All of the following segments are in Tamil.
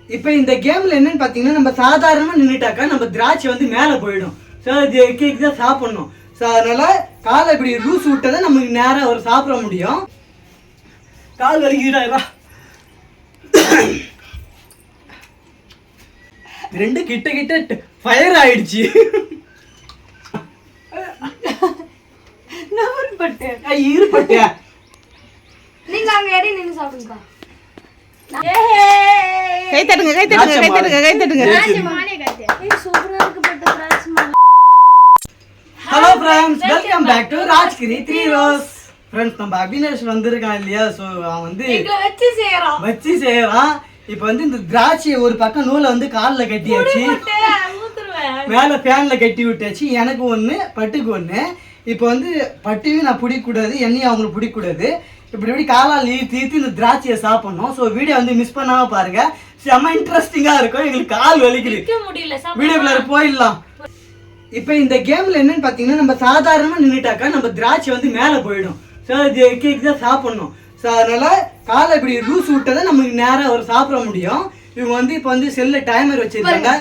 இப்போ இந்த கேம்ல என்னன்னு பார்த்தீங்கன்னா நம்ம சாதாரணமாக நின்றுட்டாக்கா நம்ம திராட்சை வந்து மேலே போயிடும். ஸோ இது கேக் தான் சாப்பிடணும். ஸோ அதனால காலை இப்படி லூஸ் விட்டதை நமக்கு நேராக ஒரு சாப்பிட முடியும். கால் வலிக்குதா? ரெண்டு கிட்ட கிட்ட ஃபயர் ஆயிடுச்சு. ஈடுபட்டியா நீங்க அங்க எடி நின்னு சாப்பிடுங்க. கை தட்டுங்க கை தட்டுங்க கை தட்டுங்க கை தட்டுங்க. சூப்பரா இருக்கு பட்டு திராட்சை மாலை. Hello friends, welcome back to Rajgiri 3 rose. Friends, நம்ம அபினேஷ் வந்திருக்கான் இல்லையா? ஸோ அவன் வந்து வச்சு செய்யறான். இப்போ வந்து இந்த திராட்சையை ஒரு பக்கம் நூலை வந்து காலில் கட்டியாச்சு, மேலே ஃபேனில் கட்டி விட்டாச்சு. எனக்கு ஒன்று, பட்டுக்கு ஒன்று. இப்போ வந்து பட்டுவையும் நான் பிடிக்கக்கூடாது, என்னையும் அவங்களுக்கு பிடிக்கக்கூடாது. இப்படி காலால் தீர்த்து இந்த திராட்சையை சாப்பிடணும். ஸோ வீடியோ வந்து மிஸ் பண்ணாமல் பாருங்க, செம்ம இன்ட்ரெஸ்டிங்காக இருக்கும். எங்களுக்கு கால் வலிக்குது. வீடியோக்குள்ள போயிடலாம். இப்போ இந்த கேமில் என்னன்னு பார்த்தீங்கன்னா நம்ம சாதாரணமாக நின்றுட்டாக்கா நம்ம திராட்சை வந்து மேலே போயிடும். ஸோ இது கேக் தான் சாப்பிடணும். ஸோ அதனால காலை இப்படி லூஸ் விட்டதை நமக்கு நேராக ஒரு சாப்பிட முடியும். இவங்க வந்து இப்போ வந்து செல்ல டைமர் வச்சிருக்காங்க.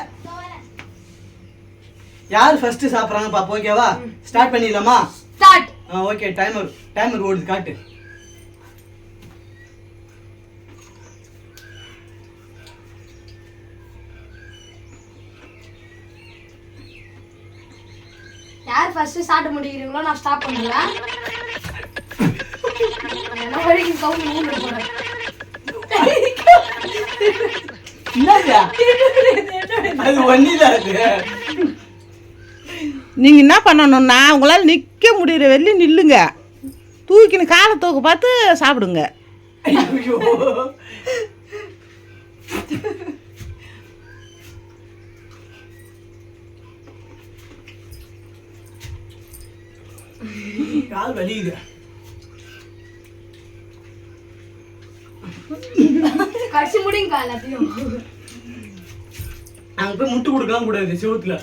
யார் ஃபர்ஸ்ட் சாப்பிட்றாங்க பாப்பா? ஓகேவா, ஸ்டார்ட் பண்ணிடலாமா? ஸ்டார்ட். ஓகே, டைமர் ஓடுது, காட்டு. யார் ஃபர்ஸ்ட் ஸ்டார்ட் முடிக்கிறீங்களோ நான் ஸ்டாப் பண்ணுவேன். நான் வரைக்கும் கவுண்ட் மூணு போறேன். அது ஒண்ணுதான். நீங்க என்ன பண்ணணும்னா, உங்களால் நிக்க முடியற வெளியே நில்லுங்க, தூக்கின்னு காலை தூக்க பார்த்து சாப்பிடுங்க. ஐயோ, கால் வலிக்குது. கடிச்சு முடிங்க எல்லாத்தையும். அங்க போய் முட்டு கொடுக்கலாம் கூடாது செவுத்துல.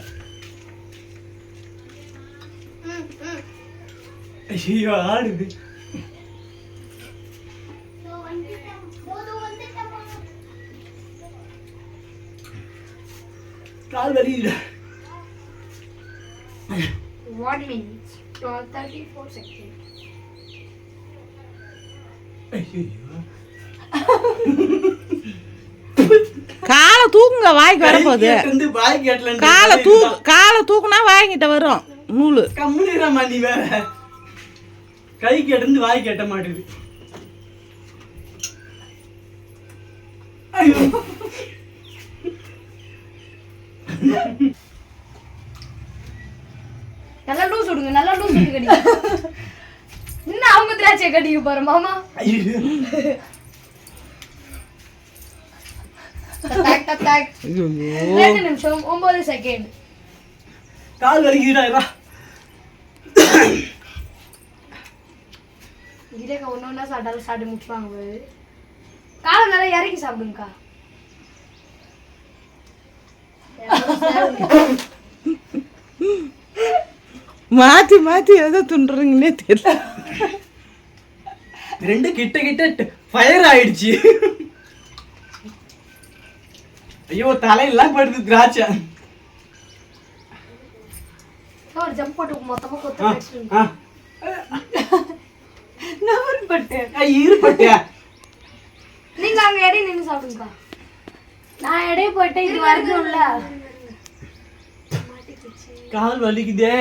ஐயோ, ஆடுது. கால் வலிக்குது. 1 minute 34 seconds. காலை தூக்குங்க, வாய்க்கு வரப்போகுது. காலை தூக்குனா வாய்கிட்ட வரும் நூலு. கம்முனிரமா நீ வேற. கை கேட்டு வாய் கேட்ட மாட்டேங்குது. ஐயோ, நல்லா லூஸ் விடுங்க, நல்லா லூஸ் விட்டு கடிங்க. இன்னும் அவங்க திராட்சை கடிக்க போற மாமா. டக் 2 நிமிஷம் 9 செகண்ட். கால் வலிக்குதுடா. இதேக்க ஒண்ணா சாப்பிட்டு முடிச்சுவாங்க. காலை நல்லா இறக்கி சாப்பிடுங்கக்கா. மாத்தி மாத்தி எதை துண்டுறீங்கன்னே தெரியல. ரெண்டு கிட்ட கிட்ட ஃபயர் ஆயிடுச்சு. ஐயோ, தலையெல்லாம் படுது திராட்சை. ஒரு ஜம்ப் போட்டு மொத்தமா கொத்து. நீங்க அங்க எடை நின்னு சாப்பிடுங்க. நான் எடை போட்டு இது வருதுல்ல. கால் வலிக்குதே.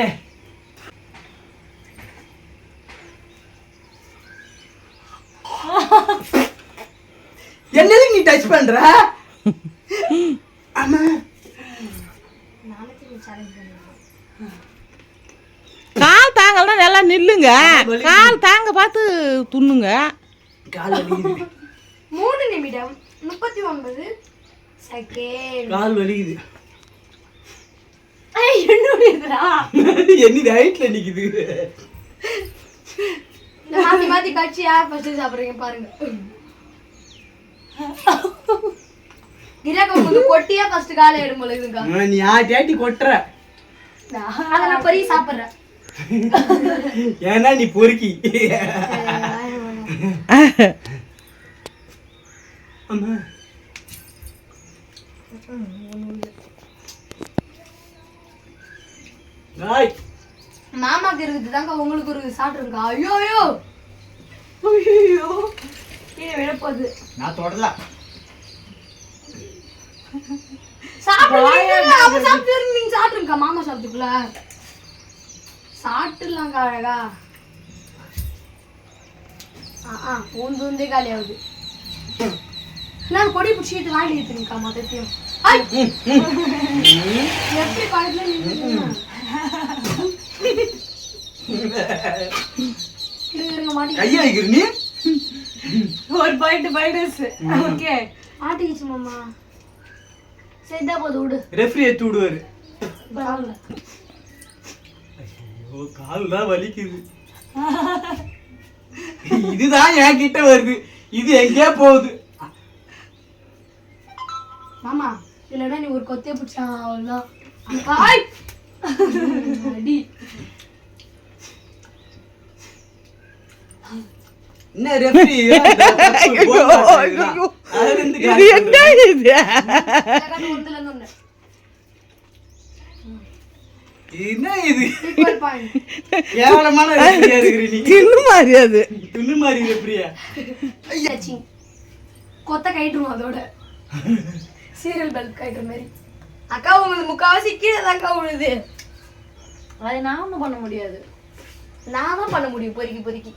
என்னது நீ டச் பண்ற? அம்மா, கால் தாங்கலன்னா நல்லா நில்லுங்க, கால் தாங்க பார்த்து துண்ணுங்க. கால் வலிக்குது. 3 நிமிடம் 39 செகண்ட். கால் வலிக்குது. என்னுடையதுடா. என்னது ஹைட்ல நிக்குது. மாத்தி மாத்தி கட்சி யார் ஃபர்ஸ்ட் சாப்பிடுறீங்க பாருங்க. கிரகம் வந்து கொட்டியா ஃபர்ஸ்ட் காலை எடுங்க போலங்க. நீ ஆட்டி கொட்ற. அத நான் பரி சாப்பிடுறேன். ஏன்னா நீ பொறுக்கி. அம்மா, ஏய், மாமாக்கு இருக்குது தாங்க உங்களுக்கு இருக்குது சாப்பிட்டுருக்கா. ஐயோ ஐயோ ஐயோ கீழே விழப்போகுது. நான் தொடல. சாப்பிட்டு நீங்க சாப்பிட்டுருக்கா. மாமா சாப்பிட்டுக்குள்ள சாப்பிட்டுலாங்க அழகா. ஊந்தே காலி ஆகுது. நான் கொடி பிடிச்சிட்டு வாங்கி எடுத்துருக்கா மொத்தத்தையும். எப்படி பக்கத்துல நின்று கையா வைக்கிற நீ ஒரு பைட்டு ஓகே ஆட்டிக்கிச்சு மாமா. சரிதா போது விடு. ரெஃப்ரி எடுத்து விடுவாரு. பரவாயில்ல. ஐயோ கால் தான் வலிக்குது. இதுதான் என் கிட்ட வருது, இது எங்கேயா போகுது. மாமா இல்லைன்னா நீ ஒரு கொத்தைய பிடிச்சா அவ்வளோதான். அடி என்ன ரெஃப்ரி இது என்ன இது? என்ன இது கேவலமான ரெஃப்ரியா இருக்கிற நீ. தின்னு மாதிரி அது. துண்ணு மாதிரி ரெஃப்ரியா. கொத்த கைட்டுருவோம் அதோட சீரியல் பல்ப் கைட்டுற மாதிரி. அக்கா உங்களுக்கு முக்காவாசி கீழே தான்க்கா விழுது. அதை நான் ஒன்றும் பண்ண முடியாது. நான் தான் பண்ண முடியும் பொறுக்கி பொறுக்கி.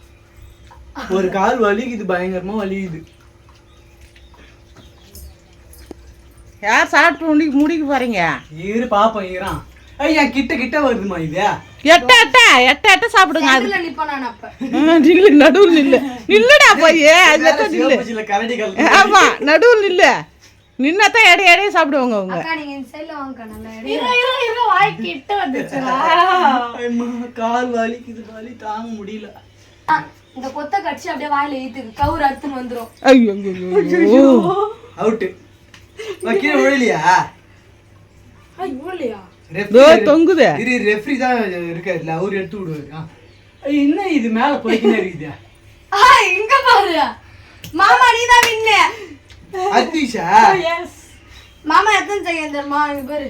ஒரு கால் வலிக்குது, பயங்கரமா வலிக்குது. யார் சாப்பிட்டு முடிக்க போறீங்க? இரு பாப்போம் ஈரான். ஐயா கிட்ட கிட்ட வருதுமா இது. எட்ட எட்ட எட்ட எட்ட சாப்பிடுங்க. அது அதுல நிப்ப நான் அப்ப நில்லு, நடுவில் நில்லு. நில்லுடா போய் அது நில்லு. கரடி கால். ஆமா, நடுவில் நில்லு. நின்னாதான் எடைய சாப்பிடுவாங்க அவங்க. அக்கா நீங்க இந்த சைடுல வாங்க நல்லா. இரு வாய் கிட்ட வந்துச்சுடா. அம்மா கால் வலிக்குது, வலி தாங்க முடியல. இந்த கொத்த கடிச்சு அப்படியே வாயில ஏத்துக்கு கவுர் அறுத்துன்னு வந்துரும். ஐயோ ஐயோ அவுட். கீழே விழலையா? இவ்வளோயா தொங்குதே. இரு ரெஃப்ரி தான் இருக்காருல்ல, அவரு எடுத்து விடுவாரு. என்ன இது மேல போய்க்கினே இருக்குது. இங்க பாரு மாமா நீ தான் வின்ன. அத்திஷா எஸ் மாமா எத்தனை செகண்ட் தெரியுமா? இங்க பாரு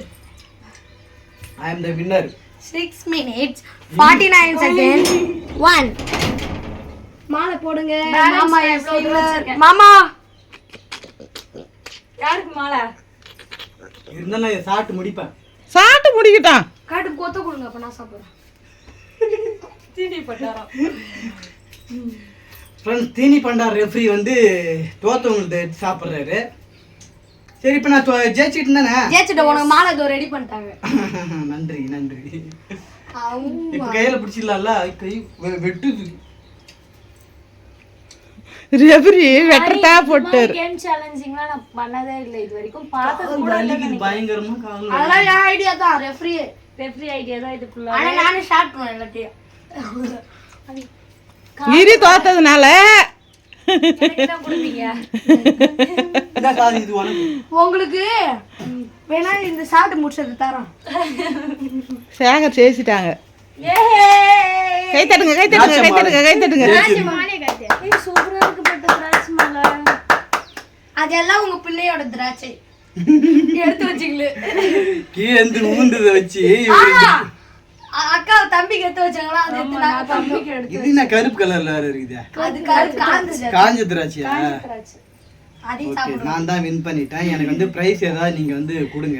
ஐ அம் தி வின்னர். 6 minutes 49 seconds 1. மாலை போடுங்க. மாமா மாமா யாருக்கு மாலை? இருந்தாலும் நான் சாப்பிட்டு முடிப்பேன். சாப்பிட்டு முடிக்கிட்டான். காட்டு கொத்த கொடுங்க அப்ப நான் சாப்பிடுறேன். தீனி பட்டாரம். ஃப்ரெண்ட்ஸ், தீனி பண்டார் ரெஃப்ரி வந்து தோத்தவங்களுக்கு எடுத்து சாப்பிட்றாரு. சரி இப்போ நான் ஜெயிச்சிட்டு தானே. ஜெயிச்சிட்ட உனக்கு மாலை இதோ ரெடி பண்ணிட்டாங்க. நன்றி நன்றி. இப்போ கையில பிடிச்சிடலாம்ல, கை வெட்டுது. ரெஃப்ரி வெட்டறதா போட்டாரு. கேம் சேலஞ்சிங்லாம் நான் பண்ணதே இல்லை இது வரைக்கும். பார்த்தது கூட இல்ல. வலிக்குது பயங்கரமா கால். அதெல்லாம் என் ஐடியா தான். ரெஃப்ரி ஐடியா தான் இதுக்குள்ள. ஆனா நானே ஸ்டார்ட் பண்ணுவேன் எல்லாத்தையும். இரி தோத்ததுனால எனக்கு தான் கொடுப்பீங்க. என்ன காது இது உனக்கு? உங்களுக்கு வேணா இந்த சாப்பிட்டு முடிச்சது தரோம். சேகர் சேசிட்டாங்க. ஏய் கை தட்டுங்க, கை தட்டுங்க, கை தட்டுங்க, கை தட்டுங்க. ஏய் சூப்பரா இருக்கு பட்ட திராட்சை மாலை. அதெல்லாம் உங்க பிள்ளையோட திராட்சை எடுத்து வச்சிங்களே. கீழே இருந்து ஊந்ததை வச்சு அக்கா தம்பிக்கு எடுத்து வச்சாங்களா? அது எடுத்து நான் தம்பிக்கு எடுத்து. இது என்ன கருப்பு கலர்ல இருக்குது? அது காஞ்சது. காஞ்ச திராட்சையா? அதையும் ஓகே, சாப்பிடுவோம். நான் தான் வின் பண்ணிட்டேன். எனக்கு வந்து பிரைஸ் ஏதாவது நீங்க வந்து கொடுங்க.